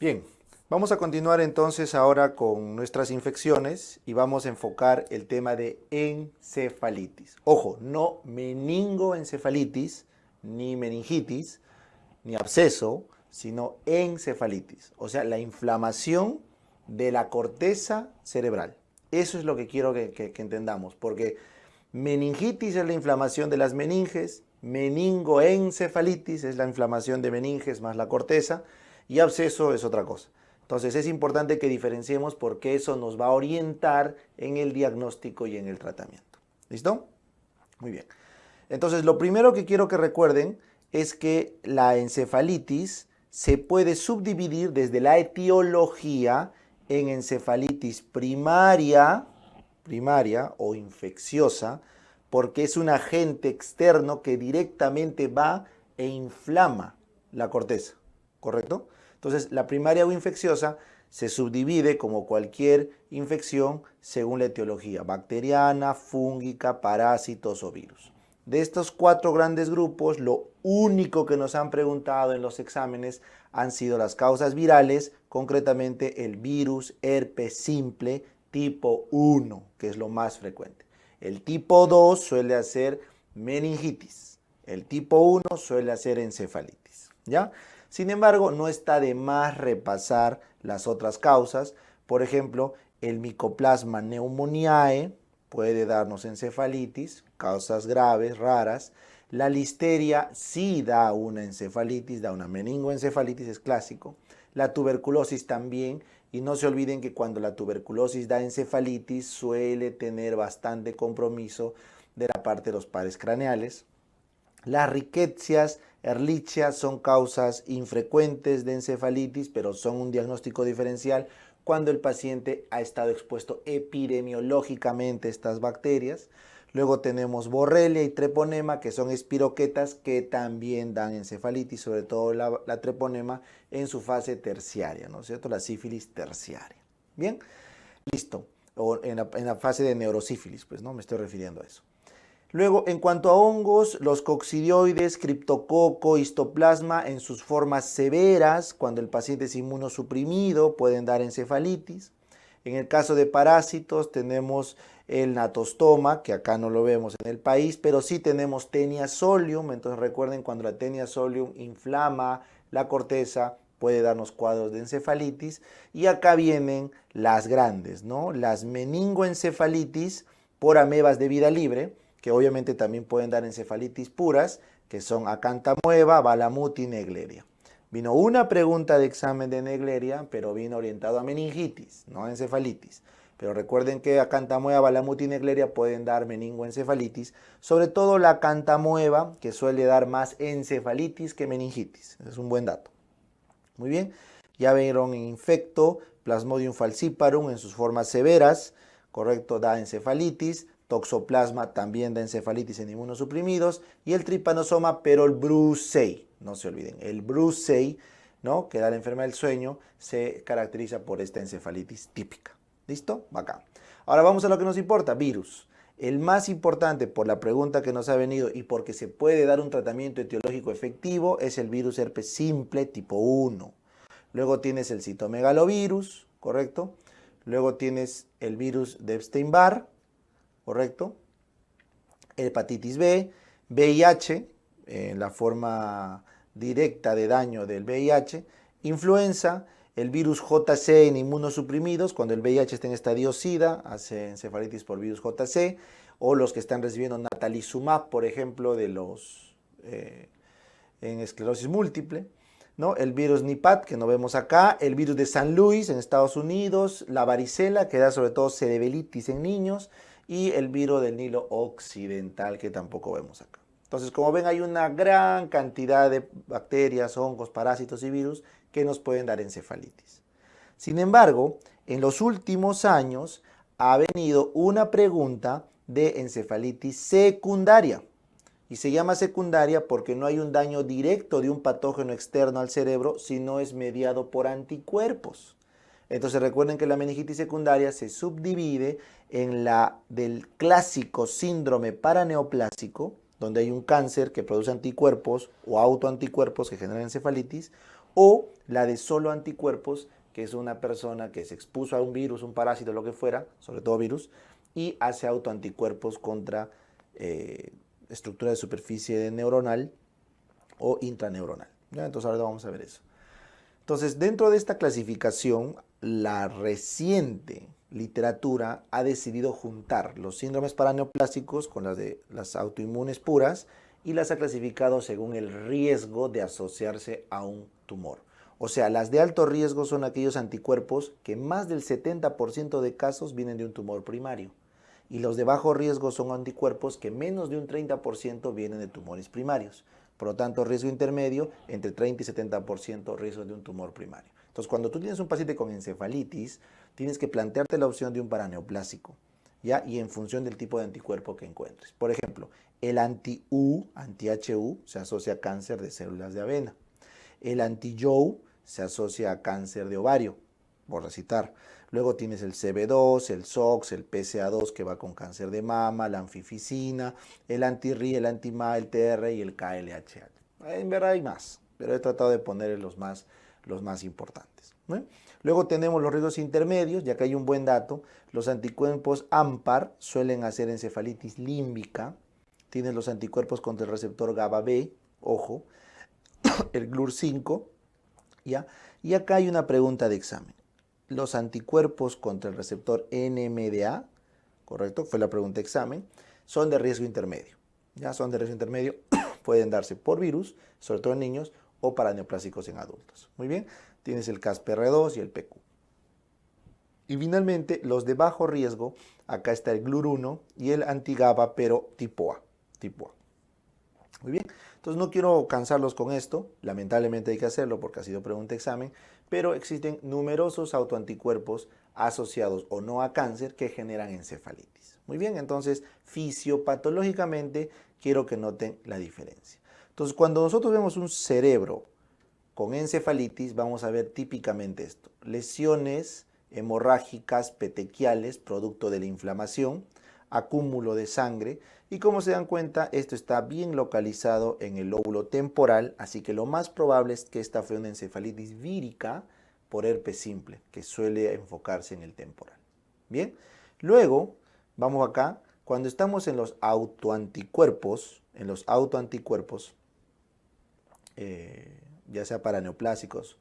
Bien, vamos a continuar entonces ahora con nuestras infecciones y vamos a enfocar el tema de encefalitis. Ojo, no meningoencefalitis, ni meningitis, ni absceso, sino encefalitis, o sea, la inflamación de la corteza cerebral. Eso es lo que quiero que entendamos, porque meningitis es la inflamación de las meninges, meningoencefalitis es la inflamación de meninges más la corteza, y absceso es otra cosa. Entonces es importante que diferenciemos porque eso nos va a orientar en el diagnóstico y en el tratamiento. ¿Listo? Muy bien. Entonces lo primero que quiero que recuerden es que la encefalitis se puede subdividir desde la etiología en encefalitis primaria o infecciosa, porque es un agente externo que directamente va e inflama la corteza, ¿correcto? Entonces, la primaria o infecciosa se subdivide como cualquier infección según la etiología, bacteriana, fúngica, parásitos o virus. De estos cuatro grandes grupos, lo único que nos han preguntado en los exámenes han sido las causas virales, concretamente el virus herpes simple tipo 1, que es lo más frecuente. El tipo 2 suele hacer meningitis. El tipo 1 suele hacer encefalitis. ¿Ya? Sin embargo, no está de más repasar las otras causas. Por ejemplo, el Mycoplasma pneumoniae puede darnos encefalitis, causas graves, raras. La listeria sí da una encefalitis, da una meningoencefalitis, es clásico. La tuberculosis también. Y no se olviden que cuando la tuberculosis da encefalitis suele tener bastante compromiso de la parte de los pares craneales. Las riquecias, Ehrlichia son causas infrecuentes de encefalitis, pero son un diagnóstico diferencial cuando el paciente ha estado expuesto epidemiológicamente a estas bacterias. Luego tenemos Borrelia y Treponema, que son espiroquetas que también dan encefalitis, sobre todo la treponema en su fase terciaria, ¿no es cierto? La sífilis terciaria. Bien, listo. O en la fase de neurosífilis, pues, ¿no? Me estoy refiriendo a eso. Luego, en cuanto a hongos, los coccidioides, criptococo, histoplasma en sus formas severas, cuando el paciente es inmunosuprimido, pueden dar encefalitis. En el caso de parásitos tenemos el natostoma, que acá no lo vemos en el país, pero sí tenemos Taenia solium. Entonces recuerden, cuando la Taenia solium inflama la corteza, puede darnos cuadros de encefalitis. Y acá vienen las grandes, ¿no? Las meningoencefalitis por amebas de vida libre, que obviamente también pueden dar encefalitis puras, que son Acanthamoeba, Balamuti y Naegleria. Vino una pregunta de examen de Naegleria, pero vino orientado a meningitis, no a encefalitis. Pero recuerden que Acanthamoeba, Balamuti y Naegleria pueden dar meningoencefalitis, sobre todo la Acanthamoeba, que suele dar más encefalitis que meningitis. Es un buen dato. Muy bien, ya vieron infecto, Plasmodium falciparum en sus formas severas, correcto, da encefalitis. Toxoplasma también da encefalitis en inmunosuprimidos, y el trypanosoma, pero el brucei, no se olviden, el brucei, ¿no?, que da la enfermedad del sueño, se caracteriza por esta encefalitis típica. ¿Listo? Bacán. Ahora vamos a lo que nos importa, virus. El más importante por la pregunta que nos ha venido y porque se puede dar un tratamiento etiológico efectivo es el virus herpes simple tipo 1. Luego tienes el citomegalovirus, ¿correcto? Luego tienes el virus de Epstein-Barr, ¿correcto? Hepatitis B, VIH, la forma directa de daño del VIH, influenza, el virus JC en inmunosuprimidos, cuando el VIH está en estadio SIDA, hace encefalitis por virus JC, o los que están recibiendo natalizumab, por ejemplo, de los en esclerosis múltiple, ¿no? El virus Nipah, que no vemos acá, el virus de San Luis en Estados Unidos, la varicela, que da sobre todo cerebelitis en niños, y el virus del Nilo occidental, que tampoco vemos acá. Entonces, como ven, hay una gran cantidad de bacterias, hongos, parásitos y virus que nos pueden dar encefalitis. Sin embargo, en los últimos años ha venido una pregunta de encefalitis secundaria. Y se llama secundaria porque no hay un daño directo de un patógeno externo al cerebro, sino es mediado por anticuerpos. Entonces recuerden que la meningitis secundaria se subdivide en la del clásico síndrome paraneoplásico, donde hay un cáncer que produce anticuerpos o autoanticuerpos que generan encefalitis, o la de solo anticuerpos, que es una persona que se expuso a un virus, un parásito, lo que fuera, sobre todo virus, y hace autoanticuerpos contra estructura de superficie neuronal o intraneuronal. ¿Ya? Entonces ahora vamos a ver eso. Entonces, dentro de esta clasificación, la reciente literatura ha decidido juntar los síndromes paraneoplásicos con las de las autoinmunes puras y las ha clasificado según el riesgo de asociarse a un tumor. O sea, las de alto riesgo son aquellos anticuerpos que más del 70% de casos vienen de un tumor primario. Y los de bajo riesgo son anticuerpos que menos de un 30% vienen de tumores primarios. Por lo tanto, riesgo intermedio, entre 30 y 70% riesgo de un tumor primario. Entonces, cuando tú tienes un paciente con encefalitis, tienes que plantearte la opción de un paraneoplásico, ¿ya? Y en función del tipo de anticuerpo que encuentres. Por ejemplo, el anti-U, anti-HU, se asocia a cáncer de células de avena. El anti-YOU se asocia a cáncer de ovario, por recitar. Luego tienes el CB2, el SOX, el PCA2 que va con cáncer de mama, la anfifisina, el anti-RI, el anti-MA, el TR y el KLH. En verdad hay más, pero he tratado de poner los más importantes. ¿No? Luego tenemos los riesgos intermedios, ya que hay un buen dato. Los anticuerpos AMPAR suelen hacer encefalitis límbica. Tienes los anticuerpos contra el receptor GABA B, ojo, el GLUR5, ¿ya? Y acá hay una pregunta de examen. Los anticuerpos contra el receptor NMDA, correcto, fue la pregunta de examen, son de riesgo intermedio. Ya son de riesgo intermedio, pueden darse por virus, sobre todo en niños, o paraneoplásicos en adultos. Muy bien, tienes el CASPR2 y el PQ. Y finalmente, los de bajo riesgo, acá está el GLUR1 y el antigaba, pero tipo A. Muy bien, entonces no quiero cansarlos con esto, lamentablemente hay que hacerlo porque ha sido pregunta examen, pero existen numerosos autoanticuerpos asociados o no a cáncer que generan encefalitis. Muy bien, entonces fisiopatológicamente quiero que noten la diferencia. Entonces cuando nosotros vemos un cerebro con encefalitis vamos a ver típicamente esto, lesiones hemorrágicas petequiales producto de la inflamación, acúmulo de sangre y como se dan cuenta esto está bien localizado en el lóbulo temporal, así que lo más probable es que esta fue una encefalitis vírica por herpes simple que suele enfocarse en el temporal. Bien, luego vamos acá, cuando estamos en los autoanticuerpos, ya sea paraneoplásicos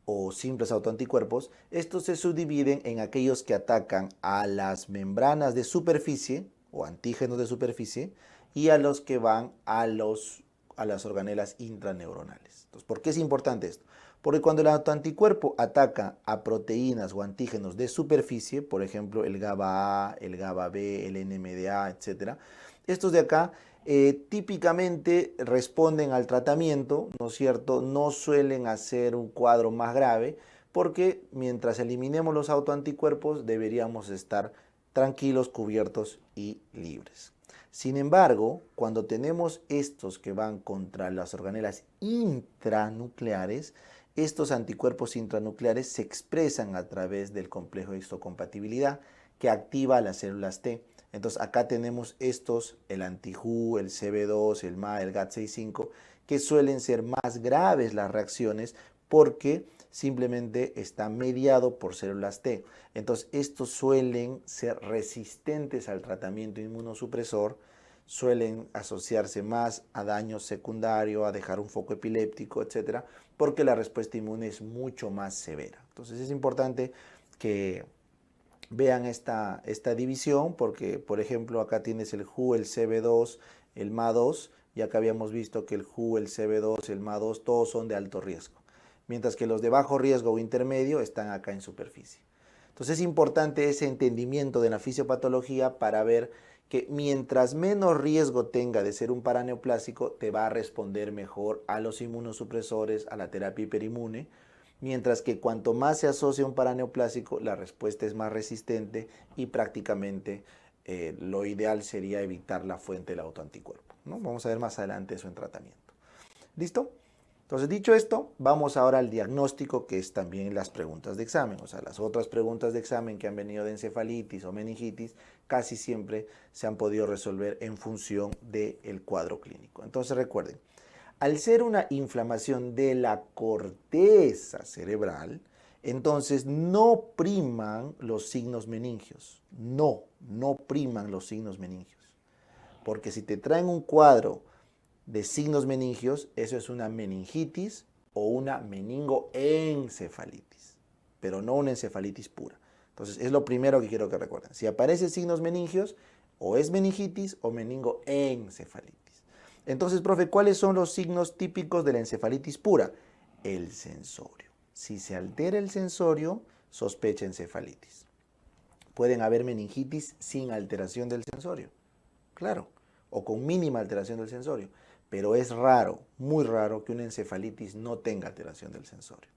o simples autoanticuerpos, estos se subdividen en aquellos que atacan a las membranas de superficie o antígenos de superficie y a los que van a las organelas intraneuronales. Entonces, ¿por qué es importante esto? Porque cuando el autoanticuerpo ataca a proteínas o antígenos de superficie, por ejemplo el GABA A, el GABA B, el NMDA, etc., estos de acá típicamente responden al tratamiento, ¿no es cierto? No suelen hacer un cuadro más grave porque mientras eliminemos los autoanticuerpos deberíamos estar tranquilos, cubiertos y libres. Sin embargo, cuando tenemos estos que van contra las organelas intranucleares, estos anticuerpos intranucleares se expresan a través del complejo de histocompatibilidad que activa las células T. Entonces acá tenemos estos, el anti-HU, el CB2, el MA, el GAT65, que suelen ser más graves las reacciones porque simplemente está mediado por células T. Entonces estos suelen ser resistentes al tratamiento inmunosupresor, suelen asociarse más a daño secundario, a dejar un foco epiléptico, etcétera, porque la respuesta inmune es mucho más severa. Entonces es importante que vean esta división porque, por ejemplo, acá tienes el HU, el CB2, el MA2, y acá habíamos visto que el HU, el CB2, el MA2, todos son de alto riesgo, mientras que los de bajo riesgo o intermedio están acá en superficie. Entonces es importante ese entendimiento de la fisiopatología para ver que mientras menos riesgo tenga de ser un paraneoplásico, te va a responder mejor a los inmunosupresores, a la terapia hiperinmune, mientras que cuanto más se asocia un paraneoplásico, la respuesta es más resistente y prácticamente lo ideal sería evitar la fuente del autoanticuerpo, ¿no? Vamos a ver más adelante eso en tratamiento. ¿Listo? Entonces, dicho esto, vamos ahora al diagnóstico, que es también las preguntas de examen. O sea, las otras preguntas de examen que han venido de encefalitis o meningitis, casi siempre se han podido resolver en función del cuadro clínico. Entonces, recuerden, Al ser una inflamación de la corteza cerebral, entonces no priman los signos meningios. No priman los signos meningios. Porque si te traen un cuadro de signos meningios, eso es una meningitis o una meningoencefalitis, pero no una encefalitis pura. Entonces, es lo primero que quiero que recuerden. Si aparecen signos meningios, o es meningitis o meningoencefalitis. Entonces, profe, ¿cuáles son los signos típicos de la encefalitis pura? El sensorio. Si se altera el sensorio, sospecha encefalitis. Pueden haber meningitis sin alteración del sensorio, claro, o con mínima alteración del sensorio, pero es raro, muy raro, que una encefalitis no tenga alteración del sensorio.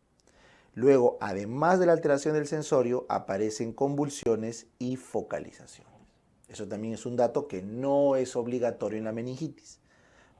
Luego, además de la alteración del sensorio, aparecen convulsiones y focalizaciones. Eso también es un dato que no es obligatorio en la meningitis,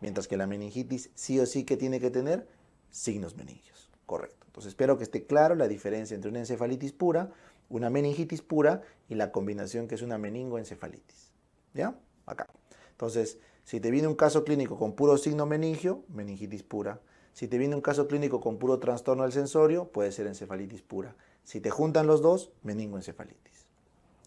mientras que la meningitis sí o sí que tiene que tener signos meningios. Correcto. Entonces espero que esté claro la diferencia entre una encefalitis pura, una meningitis pura y la combinación que es una meningoencefalitis. ¿Ya? Acá. Entonces, si te viene un caso clínico con puro signo meningio, meningitis pura. Si te viene un caso clínico con puro trastorno del sensorio, puede ser encefalitis pura. Si te juntan los dos, meningoencefalitis.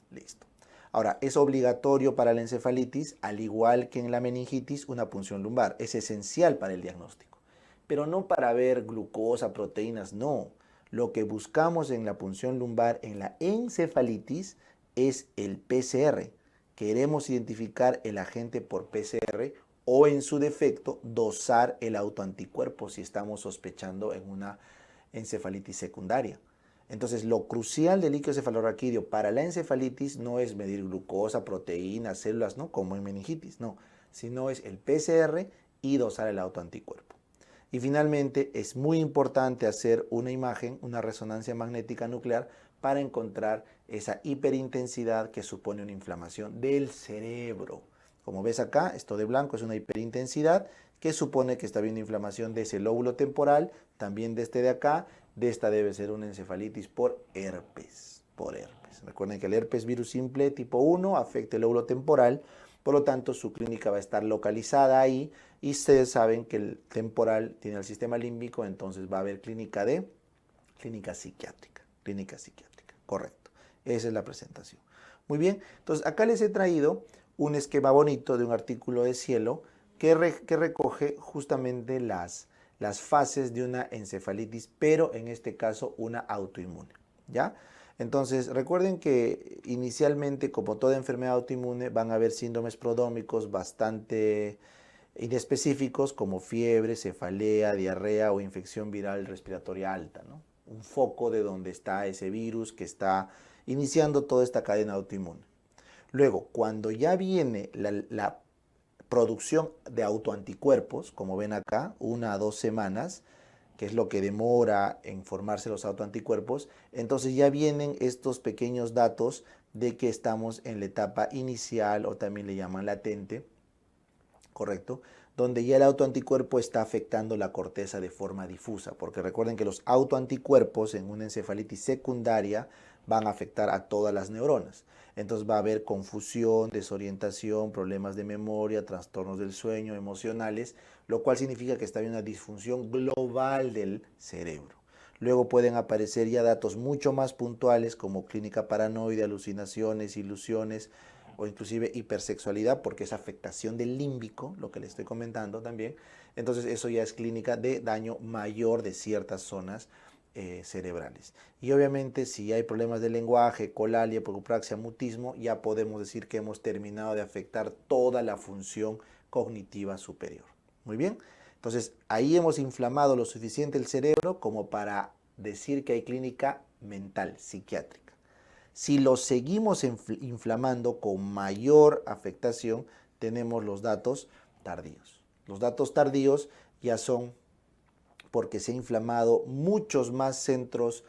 Listo. Ahora, es obligatorio para la encefalitis, al igual que en la meningitis, una punción lumbar. Es esencial para el diagnóstico, pero no para ver glucosa, proteínas, no. Lo que buscamos en la punción lumbar, en la encefalitis, es el PCR. Queremos identificar el agente por PCR o, en su defecto, dosar el autoanticuerpo si estamos sospechando en una encefalitis secundaria. Entonces, lo crucial del líquido cefalorraquídeo para la encefalitis no es medir glucosa, proteínas, células, ¿no? Como en meningitis, no, sino es el PCR y dosar el autoanticuerpo. Y finalmente, es muy importante hacer una imagen, una resonancia magnética nuclear, para encontrar esa hiperintensidad que supone una inflamación del cerebro. Como ves acá, esto de blanco es una hiperintensidad que supone que está habiendo inflamación de ese lóbulo temporal, también de este de acá. De esta debe ser una encefalitis por herpes. Recuerden que el herpes virus simple tipo 1 afecta el lóbulo temporal, por lo tanto su clínica va a estar localizada ahí, y ustedes saben que el temporal tiene el sistema límbico, entonces va a haber clínica psiquiátrica, correcto. Esa es la presentación. Muy bien, entonces acá les he traído un esquema bonito de un artículo de Cielo que recoge justamente las fases de una encefalitis, pero en este caso una autoinmune, ¿ya? Entonces, recuerden que inicialmente, como toda enfermedad autoinmune, van a haber síndromes prodrómicos bastante inespecíficos, como fiebre, cefalea, diarrea o infección viral respiratoria alta, ¿no? Un foco de donde está ese virus que está iniciando toda esta cadena autoinmune. Luego, cuando ya viene la producción de autoanticuerpos, como ven acá, 1 a 2 semanas, que es lo que demora en formarse los autoanticuerpos, entonces ya vienen estos pequeños datos de que estamos en la etapa inicial, o también le llaman latente, ¿correcto? Donde ya el autoanticuerpo está afectando la corteza de forma difusa, porque recuerden que los autoanticuerpos en una encefalitis secundaria van a afectar a todas las neuronas. Entonces va a haber confusión, desorientación, problemas de memoria, trastornos del sueño, emocionales, lo cual significa que está habiendo una disfunción global del cerebro. Luego pueden aparecer ya datos mucho más puntuales como clínica paranoide, alucinaciones, ilusiones, o inclusive hipersexualidad, porque es afectación del límbico, lo que les estoy comentando también. Entonces eso ya es clínica de daño mayor de ciertas zonas cerebrales. Y obviamente si hay problemas de lenguaje, colalia, pocopraxia, mutismo, ya podemos decir que hemos terminado de afectar toda la función cognitiva superior. Muy bien, entonces ahí hemos inflamado lo suficiente el cerebro como para decir que hay clínica mental, psiquiátrica. Si lo seguimos inflamando con mayor afectación, tenemos los datos tardíos. Los datos tardíos ya son porque se han inflamado muchos más centros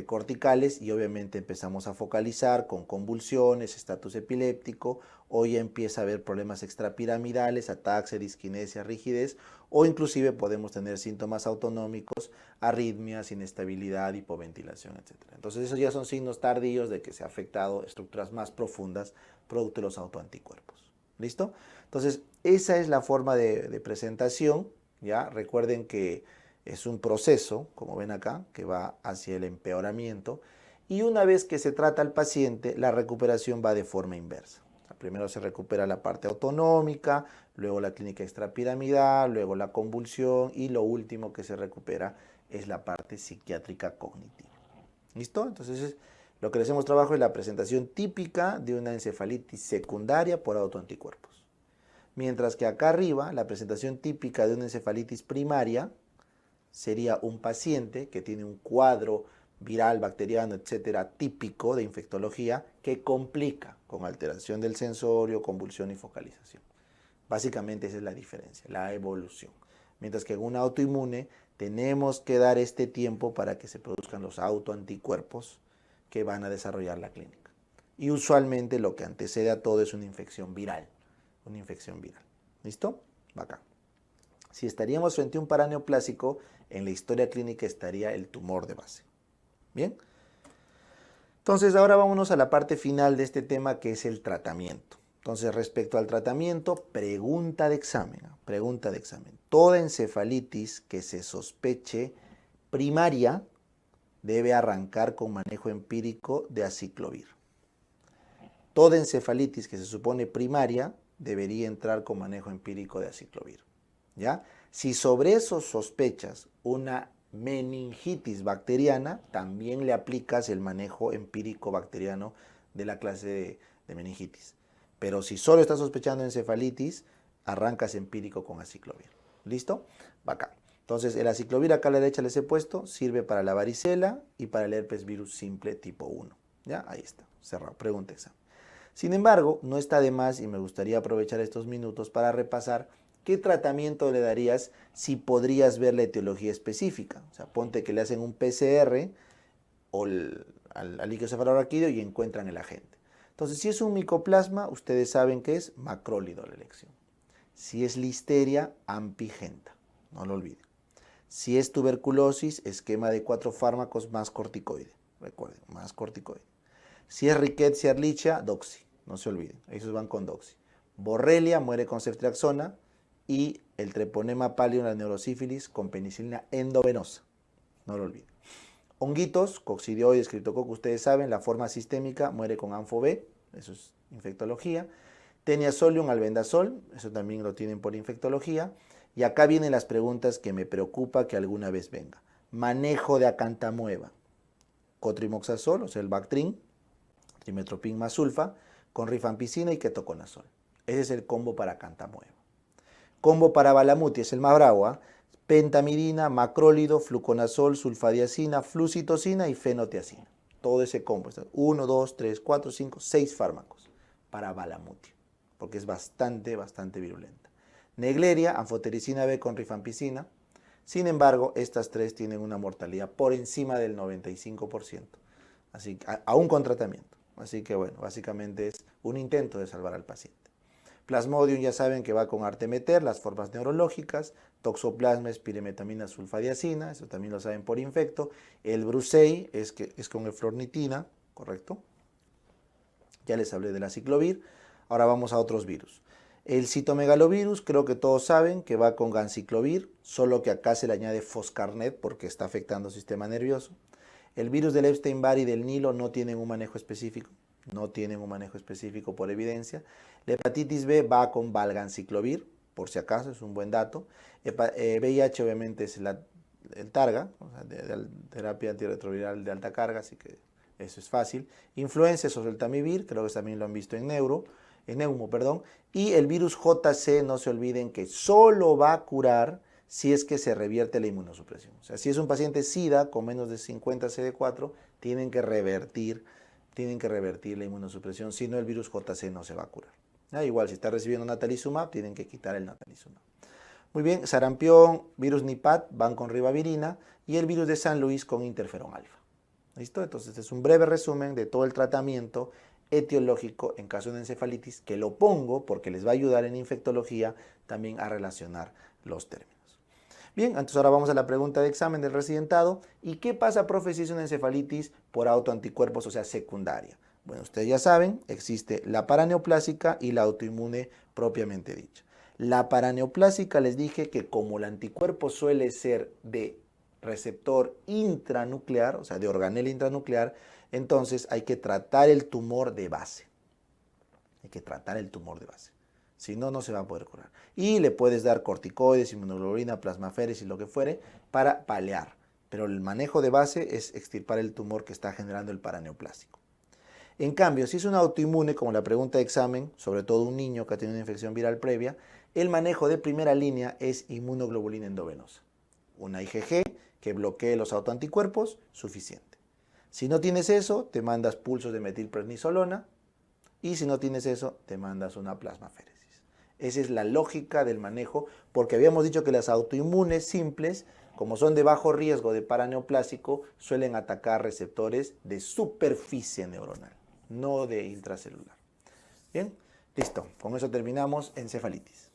corticales, y obviamente empezamos a focalizar con convulsiones, estatus epiléptico, o ya empieza a haber problemas extrapiramidales, ataxia, disquinesia, rigidez, o inclusive podemos tener síntomas autonómicos, arritmias, inestabilidad, hipoventilación, etc. Entonces esos ya son signos tardíos de que se ha afectado estructuras más profundas producto de los autoanticuerpos. ¿Listo? Entonces esa es la forma de presentación, ¿ya? Recuerden que es un proceso, como ven acá, que va hacia el empeoramiento. Y una vez que se trata al paciente, la recuperación va de forma inversa. Primero se recupera la parte autonómica, luego la clínica extrapiramidal, luego la convulsión y lo último que se recupera es la parte psiquiátrica cognitiva. ¿Listo? Entonces lo que les hemos trabajado es la presentación típica de una encefalitis secundaria por autoanticuerpos. Mientras que acá arriba, la presentación típica de una encefalitis primaria sería un paciente que tiene un cuadro viral, bacteriano, etcétera, típico de infectología que complica con alteración del sensorio, convulsión y focalización. Básicamente esa es la diferencia, la evolución. Mientras que en un autoinmune tenemos que dar este tiempo para que se produzcan los autoanticuerpos que van a desarrollar la clínica. Y usualmente lo que antecede a todo es una infección viral. Una infección viral. ¿Listo? Bacán. Si estaríamos frente a un paraneoplásico, en la historia clínica estaría el tumor de base. ¿Bien? Entonces ahora vámonos a la parte final de este tema, que es el tratamiento. Entonces, respecto al tratamiento, pregunta de examen. Pregunta de examen. Toda encefalitis que se sospeche primaria debe arrancar con manejo empírico de aciclovir. Toda encefalitis que se supone primaria debería entrar con manejo empírico de aciclovir. ¿Ya? Si sobre eso sospechas una meningitis bacteriana, también le aplicas el manejo empírico bacteriano de la clase de meningitis. Pero si solo estás sospechando encefalitis, arrancas empírico con aciclovir. ¿Listo? Bacán. Entonces, el aciclovir acá a la derecha les he puesto, sirve para la varicela y para el herpes virus simple tipo 1. ¿Ya? Ahí está, cerrado. Pregunta examen. Sin embargo, no está de más y me gustaría aprovechar estos minutos para repasar qué tratamiento le darías si podrías ver la etiología específica. O sea, ponte que le hacen un PCR o al líquido cefalorraquídeo y encuentran el agente. Entonces, si es un micoplasma, ustedes saben que es macrólido la elección. Si es listeria, ampigenta, no lo olviden. Si es tuberculosis, esquema de 4 fármacos más corticoide. Recuerden, más corticoide. Si es Rickettsia ehrlichia, doxi, no se olviden, esos van con doxi. Borrelia muere con ceftriaxona y el treponema pálido, la neurosífilis con penicilina endovenosa, no lo olviden. Honguitos, coccidioides, criptococcus, ustedes saben, la forma sistémica muere con Anfo-B, eso es infectología. Tenia solium, albendazol, eso también lo tienen por infectología. Y acá vienen las preguntas que me preocupa que alguna vez venga. Manejo de acantamueva. Cotrimoxazol, o sea el Bactrim, trimetoprim más sulfa, con rifampicina y ketoconazol. Ese es el combo para acantamueva. Combo para balamuti, es el más bravo, ¿eh? Pentamidina, macrólido, fluconazol, sulfadiazina, flucitocina y fenotiazina. Todo ese combo. 1, 2, 3, 4, 5, 6 fármacos para balamuti, porque es bastante virulenta. Negleria, anfotericina B con rifampicina. Sin embargo, estas tres tienen una mortalidad por encima del 95%, así que, aún con tratamiento. Así que bueno, básicamente es un intento de salvar al paciente. Plasmodium ya saben que va con artemeter, las formas neurológicas. Toxoplasma es piremetamina sulfadiazina, eso también lo saben por infecto. El Brucei es con eflornitina, ¿correcto? Ya les hablé del aciclovir. Ahora vamos a otros virus. El citomegalovirus, creo que todos saben que va con ganciclovir, solo que acá se le añade foscarnet porque está afectando el sistema nervioso. El virus del Epstein-Barr y del Nilo no tienen un manejo específico. No tienen un manejo específico por evidencia. La hepatitis B va con valganciclovir, por si acaso, es un buen dato. VIH obviamente es el Targa, o sea, de terapia antirretroviral de alta carga, así que eso es fácil. Influenza es oseltamivir, creo que también lo han visto en neumo. Y el virus JC, no se olviden que solo va a curar si es que se revierte la inmunosupresión. O sea, si es un paciente SIDA con menos de 50 CD4, tienen que revertir la inmunosupresión, si no el virus JC no se va a curar. Igual, si está recibiendo natalizumab, tienen que quitar el natalizumab. Muy bien, sarampión, virus Nipah van con ribavirina y el virus de San Luis con interferón alfa. ¿Listo? Entonces, este es un breve resumen de todo el tratamiento etiológico en caso de encefalitis, que lo pongo porque les va a ayudar en infectología también a relacionar los términos. Bien, entonces ahora vamos a la pregunta de examen del residentado. ¿Y qué pasa, profe, si es una encefalitis por autoanticuerpos, o sea, secundaria? Bueno, ustedes ya saben, existe la paraneoplásica y la autoinmune propiamente dicha. La paraneoplásica les dije que como el anticuerpo suele ser de receptor intranuclear, o sea, de organela intranuclear, entonces hay que tratar el tumor de base. Hay que tratar el tumor de base. Si no, no se va a poder curar. Y le puedes dar corticoides, inmunoglobulina, plasmaféresis, lo que fuere, para paliar. Pero el manejo de base es extirpar el tumor que está generando el paraneoplásico. En cambio, si es un autoinmune, como la pregunta de examen, sobre todo un niño que ha tenido una infección viral previa, el manejo de primera línea es inmunoglobulina endovenosa. Una IgG que bloquee los autoanticuerpos, suficiente. Si no tienes eso, te mandas pulsos de metilprednisolona, y si no tienes eso, te mandas una plasmaféresis. Esa es la lógica del manejo, porque habíamos dicho que las autoinmunes simples, como son de bajo riesgo de paraneoplásico, suelen atacar receptores de superficie neuronal, no de intracelular. Bien, listo. Con eso terminamos encefalitis.